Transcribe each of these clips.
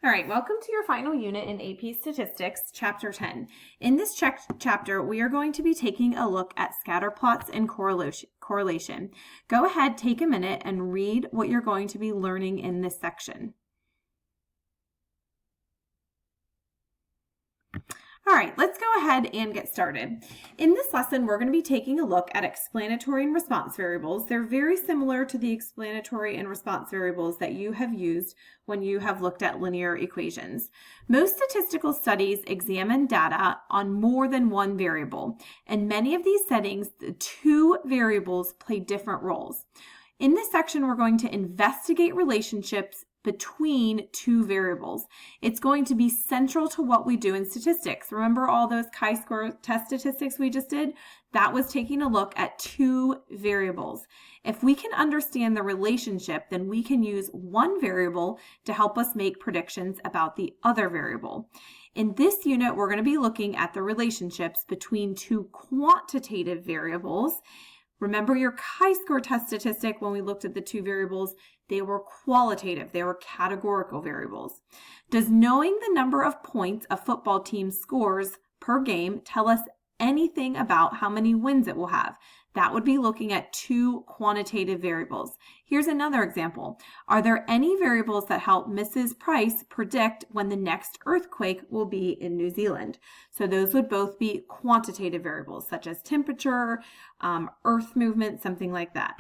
All right, welcome to your final unit in AP Statistics, Chapter 10. In this chapter, we are going to be taking a look at scatter plots and correlation. Go ahead, take a minute, and read what you're going to be learning in this section. All right, let's go ahead and get started. In this lesson, we're going to be taking a look at explanatory and response variables. They're very similar to the explanatory and response variables that you have used when you have looked at linear equations. Most statistical studies examine data on more than one variable. In many of these settings, the two variables play different roles. In this section, we're going to investigate relationships between two variables. It's going to be central to what we do in statistics. Remember all those chi-square test statistics we just did? That was taking a look at two variables. If we can understand the relationship, then we can use one variable to help us make predictions about the other variable. In this unit, we're going to be looking at the relationships between two quantitative variables. Remember your chi-square test statistic when we looked at the two variables, they were qualitative, they were categorical variables. Does knowing the number of points a football team scores per game tell us anything about how many wins it will have? That would be looking at two quantitative variables. Here's another example. Are there any variables that help Mrs. Price predict when the next earthquake will be in New Zealand? So those would both be quantitative variables, such as temperature, earth movement, something like that.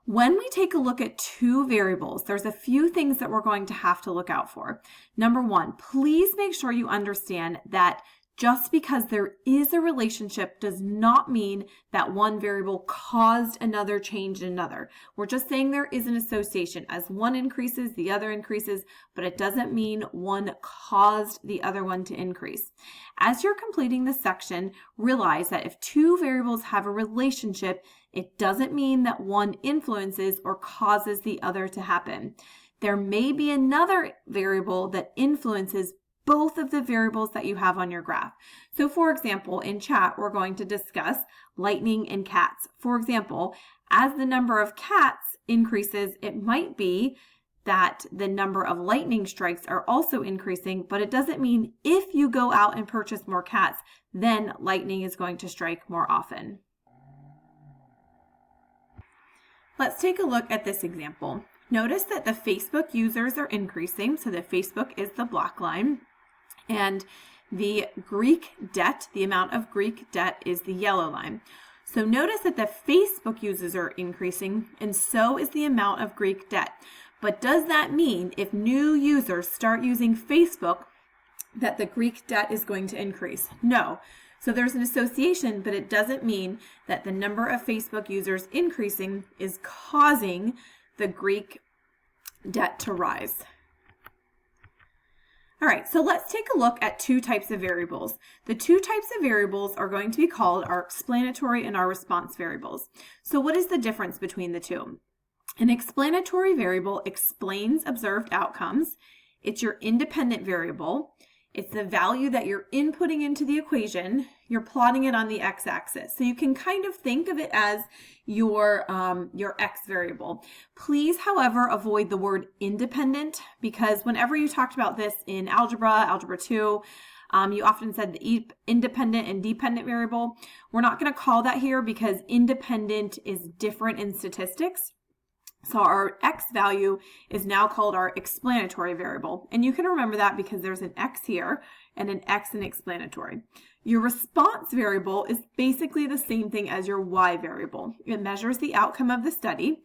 When we take a look at two variables, there's a few things that we're going to have to look out for. Number one, please make sure you understand that just because there is a relationship does not mean that one variable caused another change in another. We're just saying there is an association. As one increases, the other increases, but it doesn't mean one caused the other one to increase. As you're completing this section, realize that if two variables have a relationship, it doesn't mean that one influences or causes the other to happen. There may be another variable that influences both of the variables that you have on your graph. So for example, in chat, we're going to discuss lightning and cats. For example, as the number of cats increases, it might be that the number of lightning strikes are also increasing, but it doesn't mean if you go out and purchase more cats, then lightning is going to strike more often. Let's take a look at this example. Notice that the Facebook users are increasing, so the Facebook is the black line. And the Greek debt, the amount of Greek debt, is the yellow line. So notice that the Facebook users are increasing, and so is the amount of Greek debt. But does that mean if new users start using Facebook that the Greek debt is going to increase? No. So there's an association, but it doesn't mean that the number of Facebook users increasing is causing the Greek debt to rise. All right, so let's take a look at two types of variables. The two types of variables are going to be called our explanatory and our response variables. So what is the difference between the two? An explanatory variable explains observed outcomes. It's your independent variable. It's the value that you're inputting into the equation. You're plotting it on the x-axis. So you can kind of think of it as your x variable. Please, however, avoid the word independent, because whenever you talked about this in Algebra 2, you often said the independent and dependent variable. We're not going to call that here because independent is different in statistics. So our x value is now called our explanatory variable. And you can remember that because there's an x here and an x in explanatory. Your response variable is basically the same thing as your y variable. It measures the outcome of the study.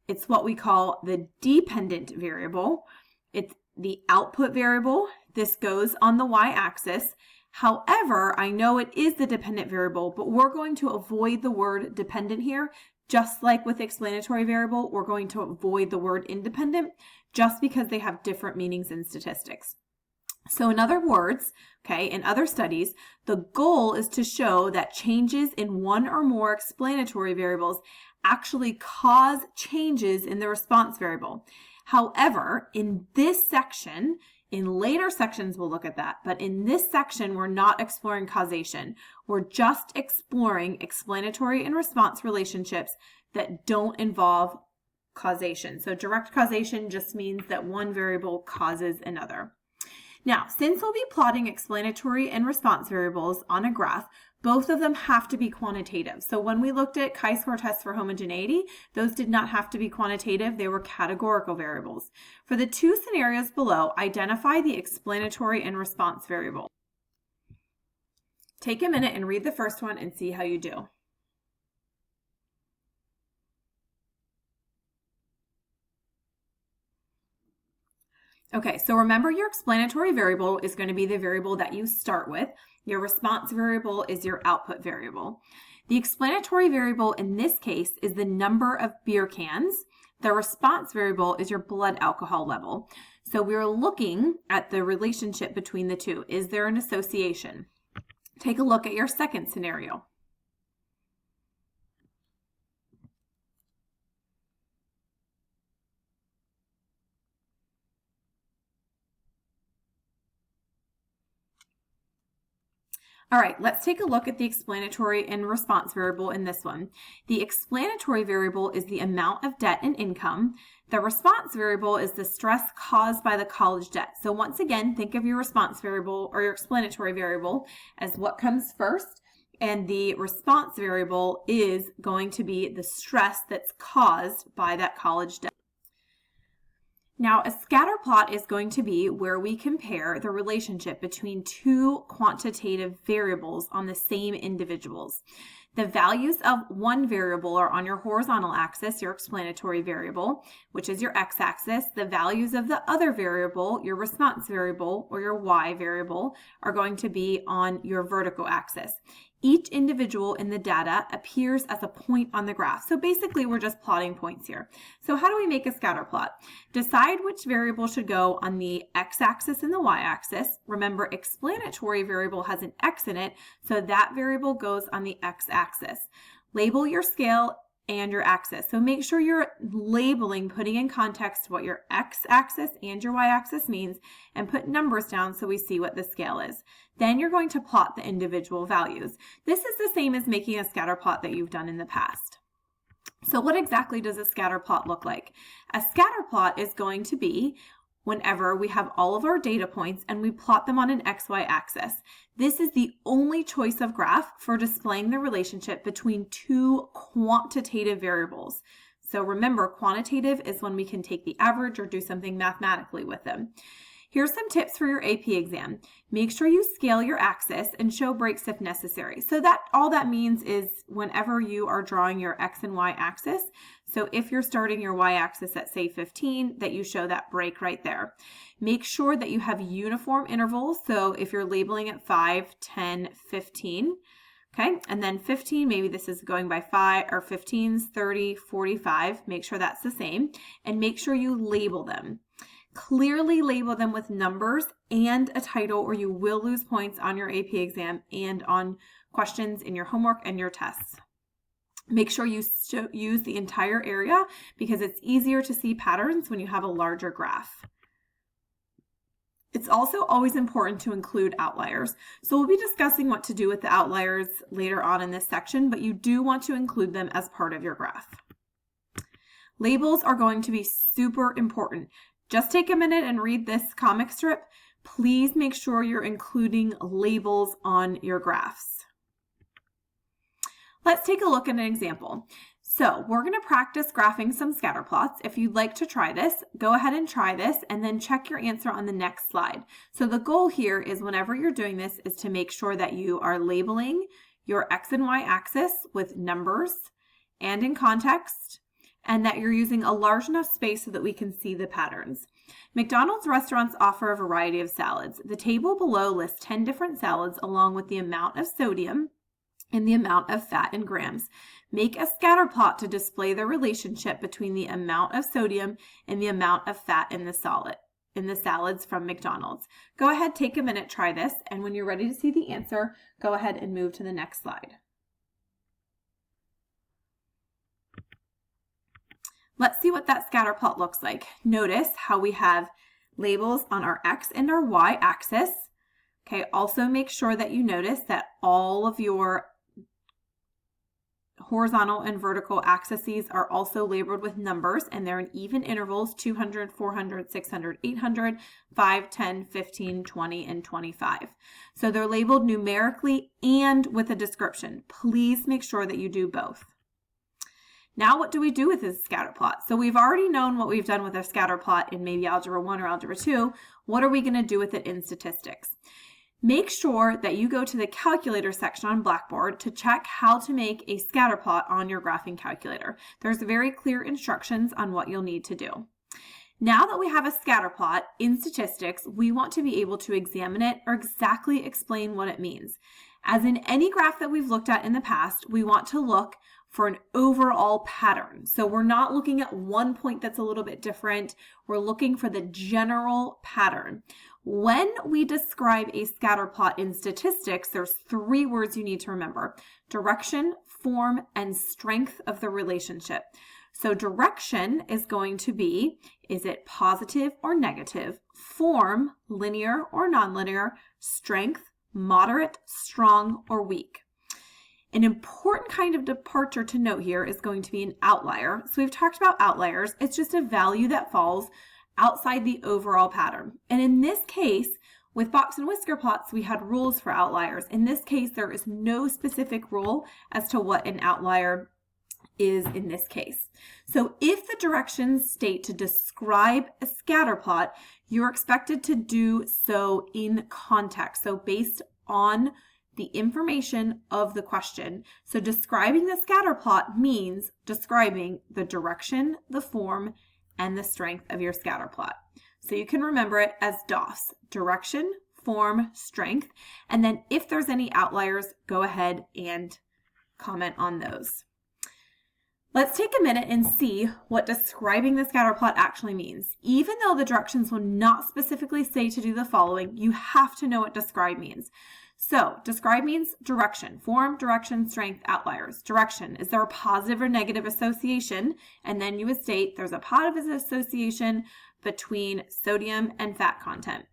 It's what we call the dependent variable. It's the output variable. This goes on the y-axis. However, I know it is the dependent variable, but we're going to avoid the word dependent here. Just like with explanatory variable, we're going to avoid the word independent just because they have different meanings in statistics. So in other words, in other studies, the goal is to show that changes in one or more explanatory variables actually cause changes in the response variable. However, in this section, in later sections we'll look at that, but in this section we're not exploring causation. We're just exploring explanatory and response relationships that don't involve causation. So direct causation just means that one variable causes another. Now, since we'll be plotting explanatory and response variables on a graph, both of them have to be quantitative. So when we looked at chi-square tests for homogeneity, those did not have to be quantitative. They were categorical variables. For the two scenarios below, identify the explanatory and response variable. Take a minute and read the first one and see how you do. Okay, so remember your explanatory variable is going to be the variable that you start with. Your response variable is your output variable. The explanatory variable in this case is the number of beer cans. The response variable is your blood alcohol level. So we're looking at the relationship between the two. Is there an association? Take a look at your second scenario. All right, let's take a look at the explanatory and response variable in this one. The explanatory variable is the amount of debt and income. The response variable is the stress caused by the college debt. So once again, think of your response variable or your explanatory variable as what comes first, and the response variable is going to be the stress that's caused by that college debt. Now, a scatter plot is going to be where we compare the relationship between two quantitative variables on the same individuals. The values of one variable are on your horizontal axis, your explanatory variable, which is your x-axis. The values of the other variable, your response variable or your y variable, are going to be on your vertical axis. Each individual in the data appears as a point on the graph. So basically, we're just plotting points here. So how do we make a scatter plot? Decide which variable should go on the x-axis and the y-axis. Remember, explanatory variable has an x in it, so that variable goes on the x-axis. Label your scale and your axis. So make sure you're labeling, putting in context what your x-axis and your y-axis means, and put numbers down so we see what the scale is. Then you're going to plot the individual values. This is the same as making a scatter plot that you've done in the past. So what exactly does a scatter plot look like? A scatter plot is going to be whenever we have all of our data points and we plot them on an XY axis. This is the only choice of graph for displaying the relationship between two quantitative variables. So remember, quantitative is when we can take the average or do something mathematically with them. Here's some tips for your AP exam. Make sure you scale your axis and show breaks if necessary. So that all that means is whenever you are drawing your X and Y axis, so if you're starting your Y axis at say 15, that you show that break right there. Make sure that you have uniform intervals. So if you're labeling at 5, 10, 15, okay, and then 15, maybe this is going by 5 or 15s, 30, 45, make sure that's the same, and make sure you label them. Clearly label them with numbers and a title, or you will lose points on your AP exam and on questions in your homework and your tests. Make sure you use the entire area because it's easier to see patterns when you have a larger graph. It's also always important to include outliers. So we'll be discussing what to do with the outliers later on in this section, but you do want to include them as part of your graph. Labels are going to be super important. Just take a minute and read this comic strip. Please make sure you're including labels on your graphs. Let's take a look at an example. So we're going to practice graphing some scatter plots. If you'd like to try this, go ahead and try this and then check your answer on the next slide. So the goal here is whenever you're doing this is to make sure that you are labeling your X and Y axis with numbers and in context, and that you're using a large enough space so that we can see the patterns. McDonald's restaurants offer a variety of salads. The table below lists 10 different salads along with the amount of sodium and the amount of fat in grams. Make a scatter plot to display the relationship between the amount of sodium and the amount of fat in the salads from McDonald's. Go ahead, take a minute, try this, and when you're ready to see the answer, go ahead and move to the next slide. Let's see what that scatter plot looks like. Notice how we have labels on our X and our Y axis. Okay, also make sure that you notice that all of your horizontal and vertical axes are also labeled with numbers, and they're in even intervals: 200, 400, 600, 800, 5, 10, 15, 20, and 25. So they're labeled numerically and with a description. Please make sure that you do both. Now, what do we do with this scatter plot? So we've already known what we've done with a scatter plot in maybe Algebra 1 or Algebra 2. What are we going to do with it in statistics? Make sure that you go to the calculator section on Blackboard to check how to make a scatter plot on your graphing calculator. There's very clear instructions on what you'll need to do. Now that we have a scatter plot in statistics, we want to be able to examine it or exactly explain what it means. As in any graph that we've looked at in the past, we want to look for an overall pattern. So we're not looking at one point that's a little bit different. We're looking for the general pattern. When we describe a scatter plot in statistics, there's 3 words you need to remember: direction, form, and strength of the relationship. So direction is going to be, is it positive or negative? Form, linear or nonlinear? Strength, moderate, strong, or weak? An important kind of departure to note here is going to be an outlier. So we've talked about outliers. It's just a value that falls outside the overall pattern. And in this case, with box and whisker plots, we had rules for outliers. In this case, there is no specific rule as to what an outlier is in this case. So if the directions state to describe a scatter plot, you're expected to do so in context. So based on the information of the question. So describing the scatter plot means describing the direction, the form, and the strength of your scatter plot. So you can remember it as DOS: direction, form, strength. And then if there's any outliers, go ahead and comment on those. Let's take a minute and see what describing the scatter plot actually means. Even though the directions will not specifically say to do the following, you have to know what describe means. So describe means direction, form, direction, strength, outliers. Direction, is there a positive or negative association? And then you would state there's a positive association between sodium and fat content.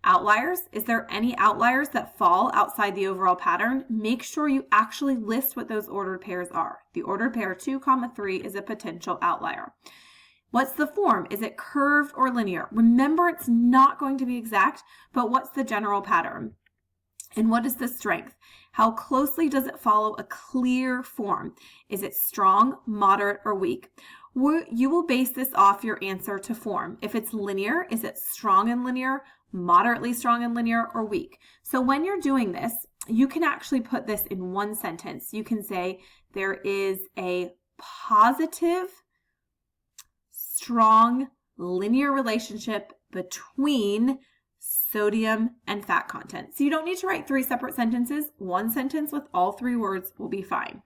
Outliers, is there any outliers that fall outside the overall pattern? Make sure you actually list what those ordered pairs are. The ordered pair 2, 3 is a potential outlier. What's the form? Is it curved or linear? Remember, it's not going to be exact, but what's the general pattern? And what is the strength? How closely does it follow a clear form? Is it strong, moderate, or weak? You will base this off your answer to form. If it's linear, is it strong and linear, moderately strong and linear, or weak? So when you're doing this, you can actually put this in one sentence. You can say there is a positive, strong, linear relationship between sodium and fat content. So you don't need to write 3 separate sentences. One sentence with all 3 words will be fine.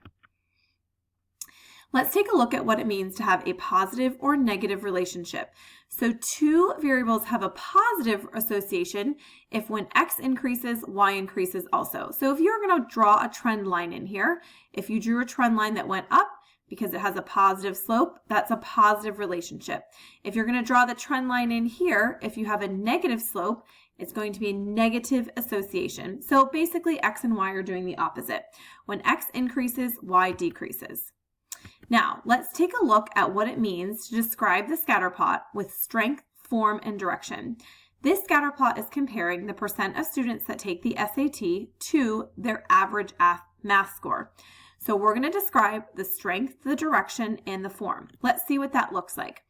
Let's take a look at what it means to have a positive or negative relationship. So 2 variables have a positive association if when x increases, y increases also. So if you're going to draw a trend line in here, if you drew a trend line that went up because it has a positive slope, that's a positive relationship. If you're going to draw the trend line in here, if you have a negative slope, it's going to be a negative association. So basically x and y are doing the opposite. When x increases, y decreases. Now, let's take a look at what it means to describe the scatter plot with strength, form, and direction. This scatter plot is comparing the percent of students that take the SAT to their average math score. So we're going to describe the strength, the direction, and the form. Let's see what that looks like.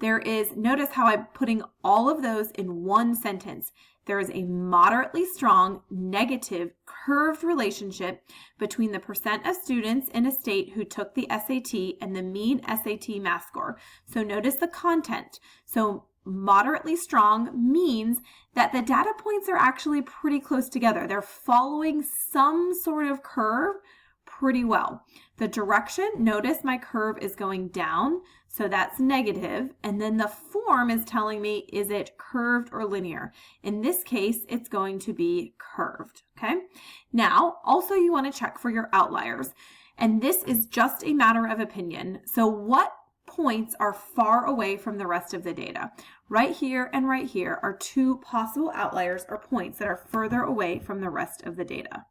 Notice how I'm putting all of those in one sentence. There is a moderately strong, negative, curved relationship between the percent of students in a state who took the SAT and the mean SAT math score. So notice the content. So moderately strong means that the data points are actually pretty close together. They're following some sort of curve pretty well. The direction, notice my curve is going down, so that's negative. And then the form is telling me, is it curved or linear? In this case, it's going to be curved, okay? Now, also you want to check for your outliers. And this is just a matter of opinion. So what points are far away from the rest of the data? Right here and right here are 2 possible outliers or points that are further away from the rest of the data.